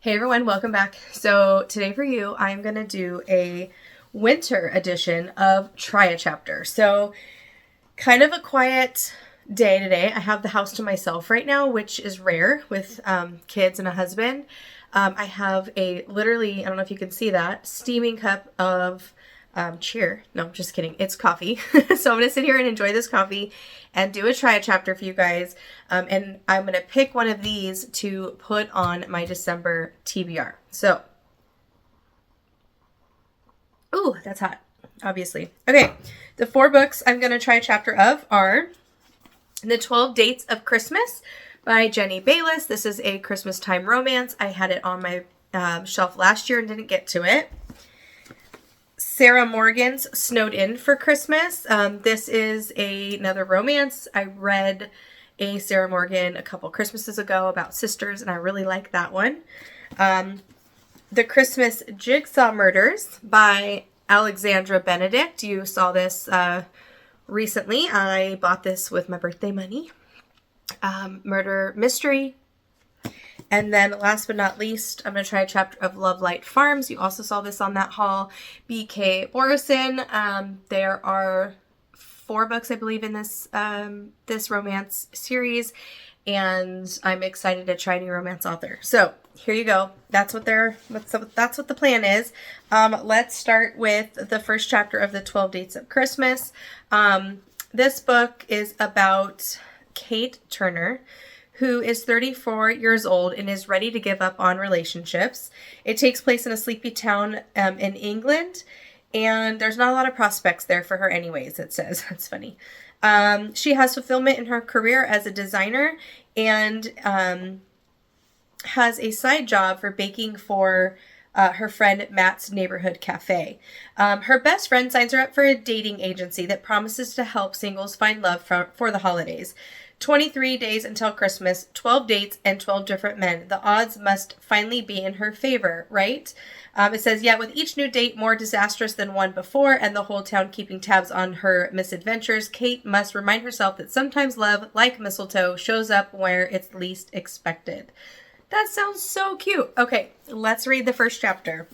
Hey everyone, welcome back. So today for you, I'm going to do a winter edition of Try a Chapter. So kind of a quiet day today. I have the house to myself right now, which is rare with kids and a husband. I have I don't know if you can see that, steaming cup of cheer. No, just kidding. It's coffee. So I'm going to sit here and enjoy this coffee and do a Try a Chapter for you guys. And I'm going to pick one of these to put on my December TBR. So, ooh, that's hot, obviously. Okay, the 4 books I'm going to try a chapter of are The 12 Dates of Christmas by Jenny Bayliss. This is a Christmas time romance. I had it on my shelf last year and didn't get to it. Sarah Morgan's Snowed In for Christmas. This is another romance. I read a Sarah Morgan a couple Christmases ago about sisters, and I really like that one. The Christmas Jigsaw Murders by Alexandra Benedict. You saw this recently. I bought this with my birthday money. Murder Mystery. And then last but not least, I'm going to try a chapter of Lovelight Farms. You also saw this on that haul. B.K. Borison. There are 4 books, I believe, in this this romance series. And I'm excited to try a new romance author. So here you go. That's what the plan is. Let's start with the first chapter of the 12 Dates of Christmas. This book is about Kate Turner, who is 34 years old and is ready to give up on relationships. It takes place in a sleepy town in England, and there's not a lot of prospects there for her anyways, it says. That's funny. She has fulfillment in her career as a designer and has a side job for baking for her friend Matt's neighborhood cafe. Her best friend signs her up for a dating agency that promises to help singles find love for the holidays. 23 days until Christmas, 12 dates, and 12 different men. The odds must finally be in her favor, right? It says, yet with each new date more disastrous than one before, and the whole town keeping tabs on her misadventures, Kate must remind herself that sometimes love, like mistletoe, shows up where it's least expected. That sounds so cute. Okay, let's read the first chapter.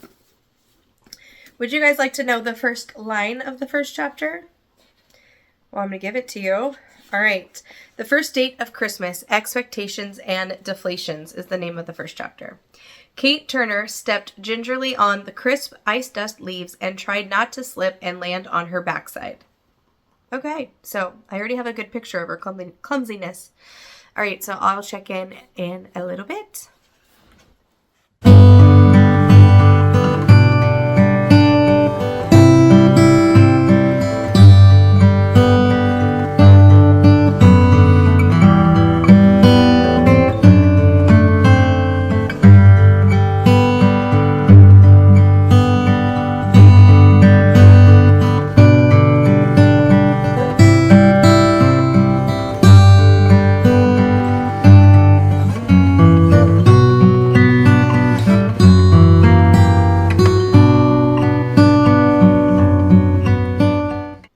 Would you guys like to know the first line of the first chapter? Well, I'm going to give it to you. All right. The First Date of Christmas, Expectations and Deflations is the name of the first chapter. Kate Turner stepped gingerly on the crisp ice dust leaves and tried not to slip and land on her backside. Okay, so I already have a good picture of her clumsiness. All right, so I'll check in a little bit.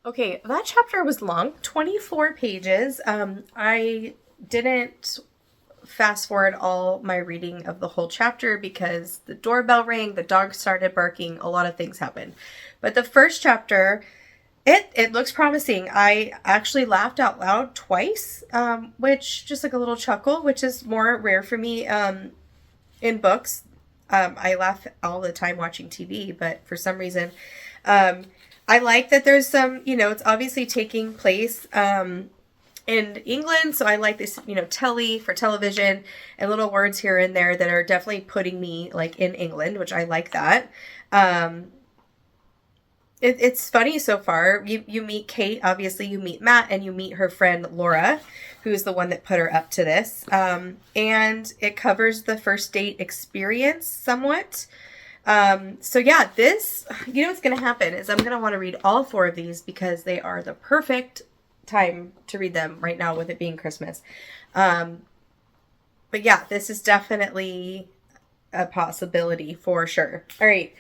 Okay, that chapter was long, 24 pages. I didn't fast forward all my reading of the whole chapter because the doorbell rang, the dog started barking, a lot of things happened. But the first chapter, it looks promising. I actually laughed out loud twice, which just like a little chuckle, which is more rare for me in books. I laugh all the time watching TV, but for some reason, I like that there's some, it's obviously taking place in England. So I like this, telly for television and little words here and there that are definitely putting me like in England, which I like that. It's funny so far. You meet Kate, obviously you meet Matt, and you meet her friend Laura, who's the one that put her up to this. And it covers the first date experience somewhat. So yeah, this, what's going to happen is I'm going to want to read all 4 of these because they are the perfect time to read them right now with it being Christmas. But yeah, this is definitely a possibility for sure. All right.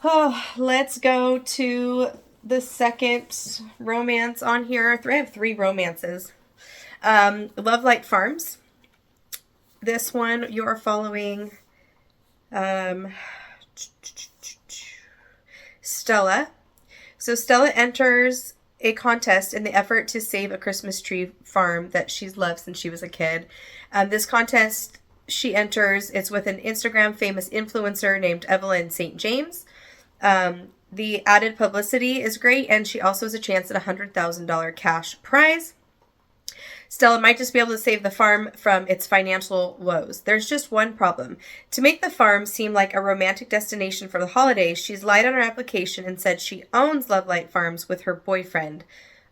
Oh, let's go to the second romance on here. I have 3 romances. Lovelight Farms. This one, you are following Um, Stella. So Stella enters a contest in the effort to save a Christmas tree farm that she's loved since she was a kid. This contest she enters, it's with an Instagram famous influencer named Evelyn St. James. The added publicity is great, and she also has a chance at a $100,000 cash prize. Stella might just be able to save the farm from its financial woes. There's just one problem. To make the farm seem like a romantic destination for the holidays, she's lied on her application and said she owns Lovelight Farms with her boyfriend.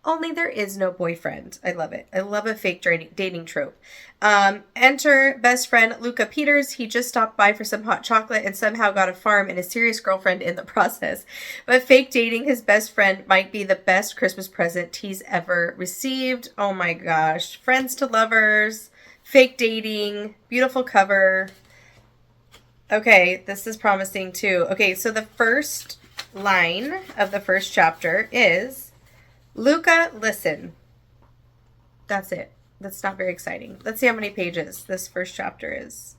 Only there is no boyfriend. I love it. I love a fake dating trope. Enter best friend Luca Peters. He just stopped by for some hot chocolate and somehow got a farm and a serious girlfriend in the process. But fake dating his best friend might be the best Christmas present he's ever received. Oh my gosh. Friends to lovers. Fake dating. Beautiful cover. Okay, this is promising too. Okay, so the first line of the first chapter is, Luca, listen. That's it. That's not very exciting. Let's see how many pages this first chapter is.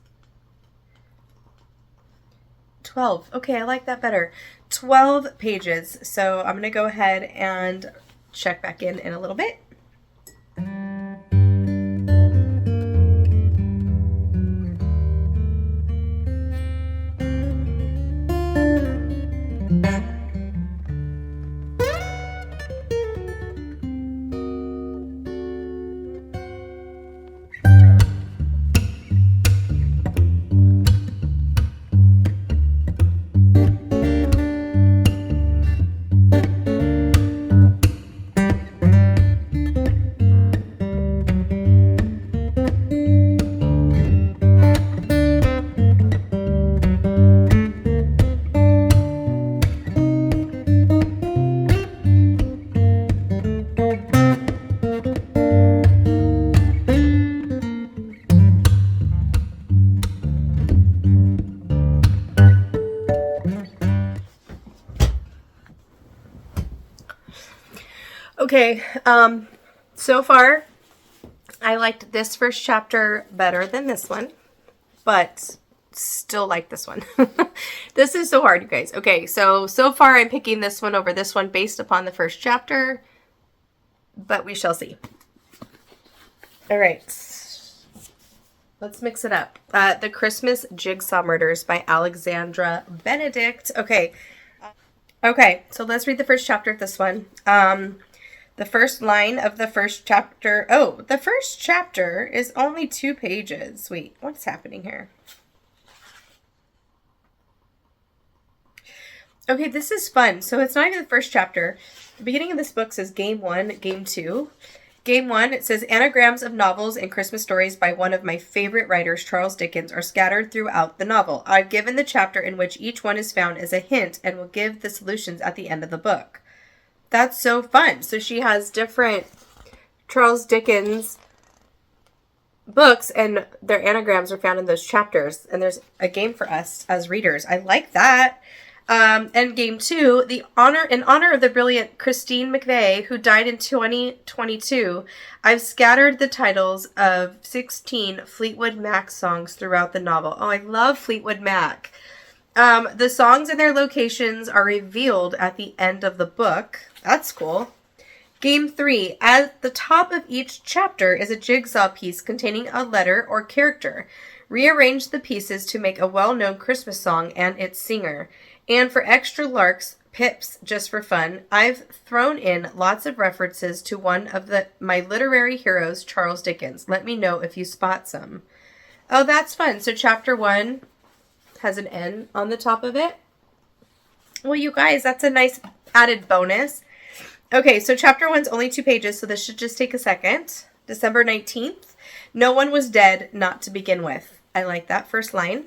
12. Okay, I like that better. 12 pages. So I'm going to go ahead and check back in a little bit. Okay, so far, I liked this first chapter better than this one, but still like this one. This is so hard, you guys. Okay, so far I'm picking this one over this one based upon the first chapter, but we shall see. All right, let's mix it up. The Christmas Jigsaw Murders by Alexandra Benedict. Okay, so let's read the first chapter of this one. The first line of the first chapter. Oh, the first chapter is only 2 pages. Wait, what's happening here? Okay, this is fun. So it's not even the first chapter. The beginning of this book says Game 1, Game 2. Game 1, it says anagrams of novels and Christmas stories by one of my favorite writers, Charles Dickens, are scattered throughout the novel. I've given the chapter in which each one is found as a hint and will give the solutions at the end of the book. That's so fun. So she has different Charles Dickens books and their anagrams are found in those chapters. And there's a game for us as readers. I like that. And game 2, in honor of the brilliant Christine McVie, who died in 2022, I've scattered the titles of 16 Fleetwood Mac songs throughout the novel. Oh, I love Fleetwood Mac. The songs and their locations are revealed at the end of the book. That's cool. Game 3. At the top of each chapter is a jigsaw piece containing a letter or character. Rearrange the pieces to make a well-known Christmas song and its singer. And for extra larks, pips, just for fun, I've thrown in lots of references to one of my literary heroes, Charles Dickens. Let me know if you spot some. Oh, that's fun. So chapter 1 has an N on the top of it. Well, you guys, that's a nice added bonus. Okay, so chapter 1's only 2 pages, so this should just take a second. December 19th. No one was dead, not to begin with. I like that first line.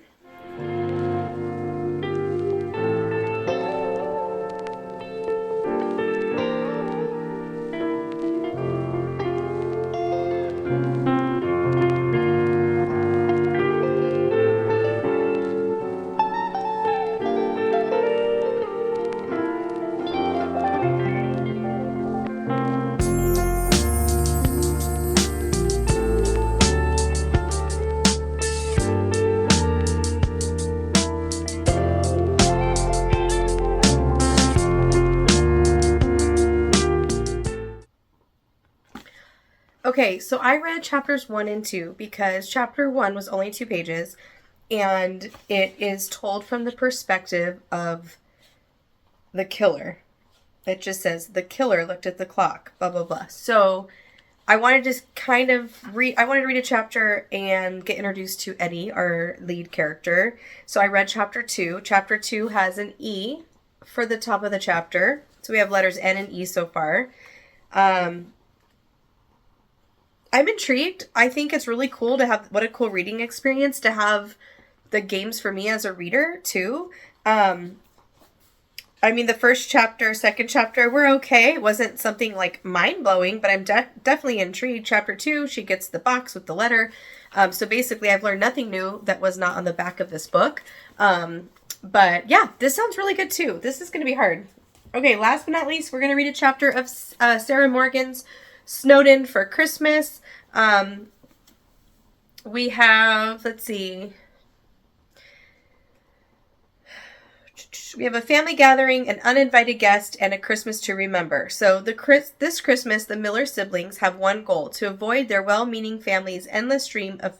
Okay, so I read chapters 1 and 2 because chapter 1 was only 2 pages, and it is told from the perspective of the killer. It just says, the killer looked at the clock, blah, blah, blah. So I wanted to kind of read a chapter and get introduced to Eddie, our lead character. So I read chapter 2. Chapter 2 has an E for the top of the chapter. So we have letters N and E so far. I'm intrigued. I think it's really cool to have, what a cool reading experience to have the games for me as a reader too. I mean, the first chapter, second chapter were okay. It wasn't something like mind-blowing, but I'm definitely intrigued. Chapter 2, she gets the box with the letter. So basically, I've learned nothing new that was not on the back of this book. But yeah, this sounds really good too. This is going to be hard. Okay, last but not least, we're going to read a chapter of Sarah Morgan's Snowden for Christmas. We have, let's see... We have a family gathering, an uninvited guest, and a Christmas to remember. So this Christmas, the Miller siblings have one goal: to avoid their well-meaning family's endless stream of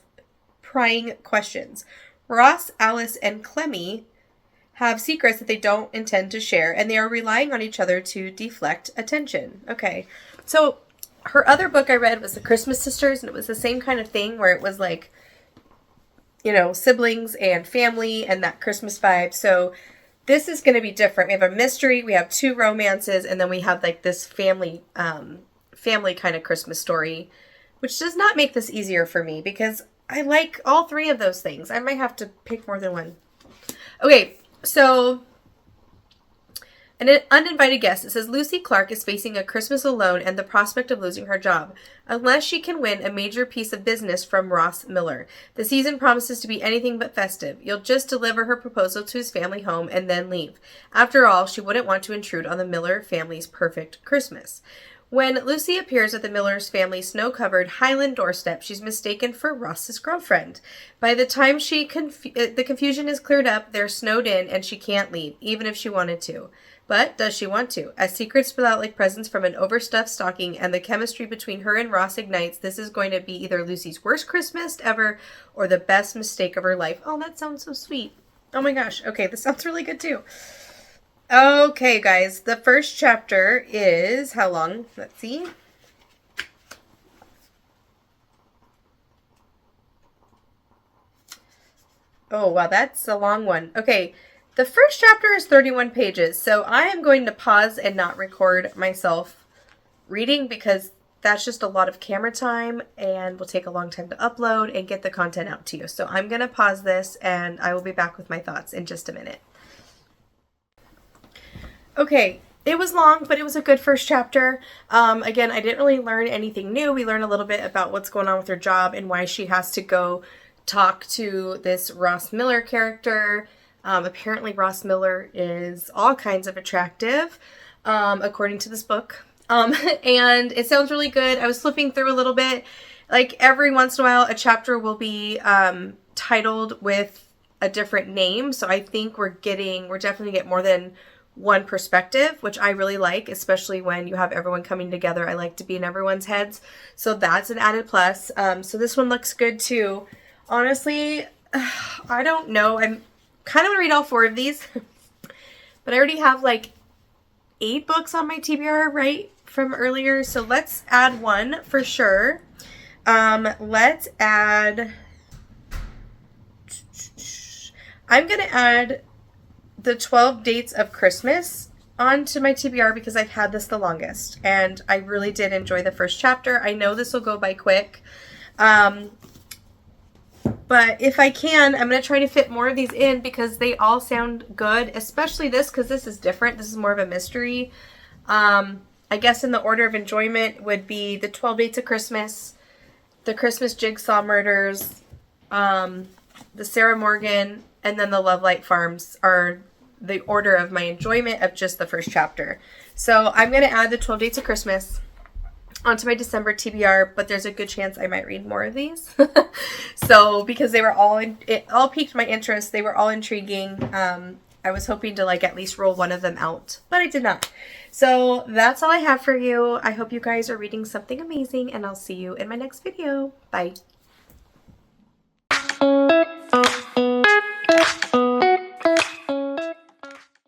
prying questions. Ross, Alice, and Clemmy have secrets that they don't intend to share, and they are relying on each other to deflect attention. Okay, so her other book I read was The Christmas Sisters, and it was the same kind of thing where it was like, you know, siblings and family and that Christmas vibe. So this is going to be different. We have a mystery, we have 2 romances, and then we have like this family kind of Christmas story, which does not make this easier for me because I like all 3 of those things. I might have to pick more than one. Okay, so an uninvited guest. It says Lucy Clark is facing a Christmas alone and the prospect of losing her job, unless she can win a major piece of business from Ross Miller. The season promises to be anything but festive. You'll just deliver her proposal to his family home and then leave. After all, she wouldn't want to intrude on the Miller family's perfect Christmas. When Lucy appears at the Miller's family's snow-covered Highland doorstep, she's mistaken for Ross's girlfriend. By the time the confusion is cleared up, they're snowed in and she can't leave, even if she wanted to. But does she want to? As secrets spill out like presents from an overstuffed stocking and the chemistry between her and Ross ignites, this is going to be either Lucy's worst Christmas ever or the best mistake of her life. Oh, that sounds so sweet. Oh my gosh. Okay, this sounds really good too. Okay, guys. The first chapter is how long? Let's see. Oh, wow, that's a long one. Okay. The first chapter is 31 pages, so I am going to pause and not record myself reading because that's just a lot of camera time and will take a long time to upload and get the content out to you. So I'm going to pause this and I will be back with my thoughts in just a minute. Okay, it was long, but it was a good first chapter. Again, I didn't really learn anything new. We learned a little bit about what's going on with her job and why she has to go talk to this Ross Miller character. Apparently Ross Miller is all kinds of attractive, according to this book. And it sounds really good. I was flipping through a little bit. Like every once in a while, a chapter will be titled with a different name. So I think we're definitely get more than one perspective, which I really like, especially when you have everyone coming together. I like to be in everyone's heads. So that's an added plus. So this one looks good too. Honestly, I don't know. I'm kind of want to read all 4 of these, but I already have like 8 books on my TBR, right, from earlier. So let's add one for sure. Let's add, I'm going to add the 12 Dates of Christmas onto my TBR because I've had this the longest and I really did enjoy the first chapter. I know this will go by quick. But if I can, I'm going to try to fit more of these in because they all sound good, especially this because this is different. This is more of a mystery. I guess in the order of enjoyment would be the 12 Dates of Christmas, the Christmas Jigsaw Murders, the Sarah Morgan, and then the Lovelight Farms are the order of my enjoyment of just the first chapter. So I'm going to add the 12 Dates of Christmas onto my December TBR, but there's a good chance I might read more of these. So, because they were all, it all piqued my interest. They were all intriguing. I was hoping to like at least roll one of them out, but I did not. So that's all I have for you. I hope you guys are reading something amazing, and I'll see you in my next video. Bye.